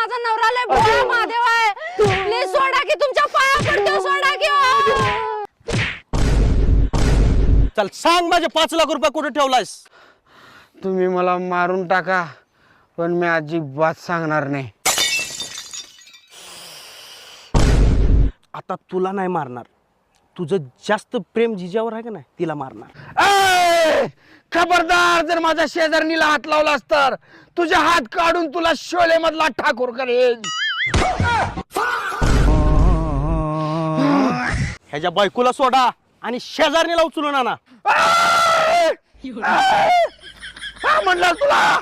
माझा नवरा लय भोळा महादेव आहे. प्लीज सोडा की, तुमच्या पाया पडतो, सोडा की. चल सांग माझे 5 लाख रुपये कुठे ठेवलायस? तुम्ही मला मारून टाका पण मी अजिबात सांगणार नाही. आता तुला नाही मारणार, तुझं जास्त प्रेम जिजावर आहे का नाही तिला मारणार. ए! खबरदार जर माझ्या शेजारणीला हात लावलास तर तुझे हात काढून तुला शोले मधला ठाकूर करेल. ह्याच्या बायकोला सोडा आणि शेजारणीला उचलून आणा. म्हणलं तुला